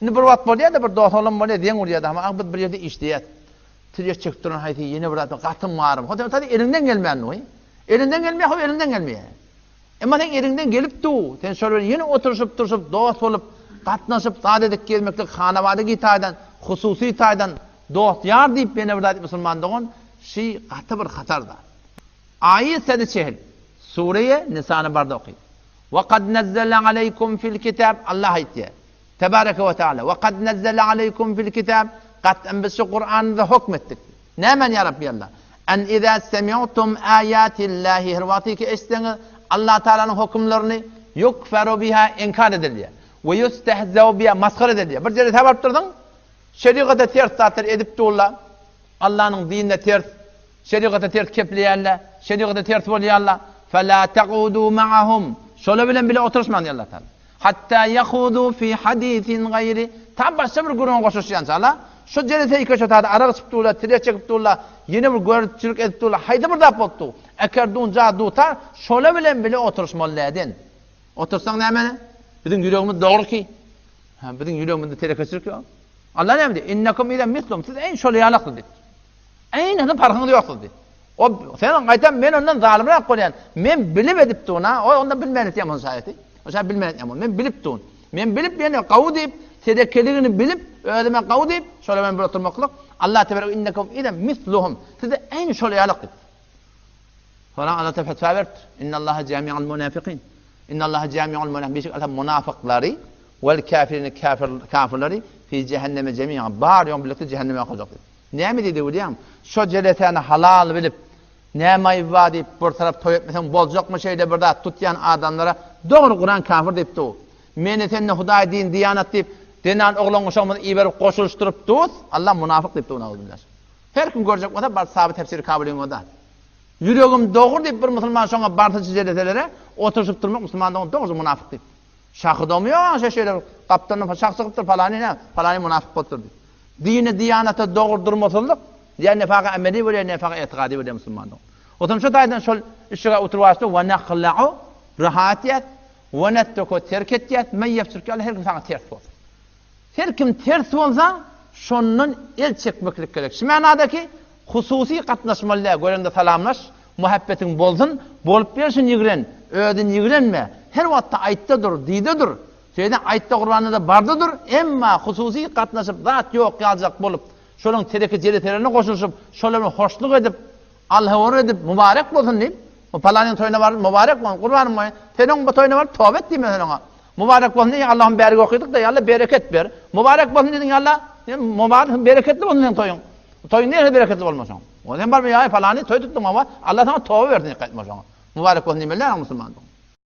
Ne bir wagt bolýar da bir dosalam bolýar diýen urýar da ama bir ýerde işleýär. Tirek çekip duran haýty ýene bir adam gatym marym. Hoda tadı elinden gelmeýän oý. Elinden gelmeýär, elinden gelmeýär. Emma sen elinden gelipdi. Sen şöyle ýene oturuşup dost bolup gatnaşyp sadedek gelmeklik hanawady gitaýdan, hususy taýdan dost ýar diýip beni bir adam musulmandygyň şi gaty bir hatarda. Ayet seni çehil. Sureye Nisa'nı barda okuyun. وَقَدْ نَزَّلَ عَلَيْكُمْ فِي الْكِتَابِ Allah ayetiye. Tebareke ve Teala. وَقَدْ نَزَّلَ عَلَيْكُمْ فِي الْكِتَابِ Qat'en biz şu Kur'an'da hükmettik. Nemen ya Rabbi Allah? En izâ semi'tum âyâtillâhi hırvatî ki esteniz Allah Teala'nın hükümlerini yukferu biha inkar edildiye. Ve yustehzev biha maskar edildiye. Bir cere tebap durdun. Şeriatı ters satır edip tuğla. Allah'ın dinine ters. Şeriatı ters kepleyerler. Şeriatı ters bolýarlar. فَلَا تَقُودُوا مَعَهُمْ Şöyle bile oturuşman diyor Allah Teala. Hatta yahudu fi hadisin gayri. Tam başka bir gurun koşuşyan sala. Şu cerete iki şotada ara çıkıp tuğla, tire çekip tuğla, yine bir görüntülük edip tuğla. Haydi bir dap oldu. Ekerdun cadu tar. Şöyle bile oturuşmalıydın. Otursan ne hemen? Bizim yüreğimiz doğru ki. Bizim yüreğimizde tire kaçırık yok. Allah ne dedi? İnnekum ile mislum. Siz en şöyle yalaklı dedi. En hızlı farkında yoksunuz dedi. O sen aytan men ondan zalimrak qo'yan. Men bilip edipdi ona. O ondan bilmeni diýem şaýaty. O şa bilmeni diýem. Men bilipdi on. Men bilip beni qaw diýip, sedekeligini bilip, özüme qaw diýip, şöyle men bir oturmaklyk. Allah tebaraka innekum ila misluhum. Siz en şöyle ýalak. Sonra Allah tebaraka fetwert. İnnallaha jami'ul munafiqin. İnnallaha jami'ul munafiqin. Allah munafıkları vel kafirin kafirleri fi cehenneme jami'an. Bar ýom birlikde cehenneme aqacak. Näme diýdi diýem? Şo jeletany halal bilip näme ibadip bir tarap toy etmesen boljakmy şeýle bir da tutýan adamlara dogry Kur'an kafir diýipdi o. Meni sen Hudaý din diýanat diýip denan oglaň şoňmy iberip goşuluşturup dus Allah munafyk diýipdi ona bilýär. Her kim görjek bolsa bar sabit tefsir kabulyn oda. Yüregim dogry diýip bir musulman şoňa bartyjy jeletelere oturuşup durmak musulmandyň dogry munafyk diýip. Şahydamy ýa şeýler kaptanyň şahsygypdyr falany munafyk boldur diýip. Dini diyanata doğru durmasalyk, yani nefaka ameli ve nefaka etiqadi ve musulmandyk. Otam şu taýdan şol işe oturwasdy we naqla'u rahatiyat we natruku terketiyat men ýepsirki her kim sana ters bol. Her kim ters bolsa şondan el çekmeklik gerek. Şu manadaki hususy gatnaşmalar görende salamlaş, muhabbetin bolsun, bolup bersin ýigren, ödün ýigrenme. Her wagtda aýtdadyr, diýdedir. Şeyden ayette Kur'an'da bardadır, emma hususi katnaşıp zat yok yazacak bolup, şolun tereki ceretelerine koşuluşup, şolunu hoşluk edip, Allah'a edip, mübarek bolsun deyip, o palanın toyuna var, mübarek bolsun, kurbanım mı? Senin bu toyuna var, tövbe ettiğim ben ona. Mübarek bolsun diye Allah'ın bereket okuduk da, Allah bereket ver. Mübarek bolsun dedin Allah, mübarek bereketli bolsun senin toyun. Toyun niye bereketli olmasın? O zaman var mı ya, palanı toy tuttum ama, Allah sana tövbe verdin, etme sana. Mübarek bolsun diyeyim, Müslüman.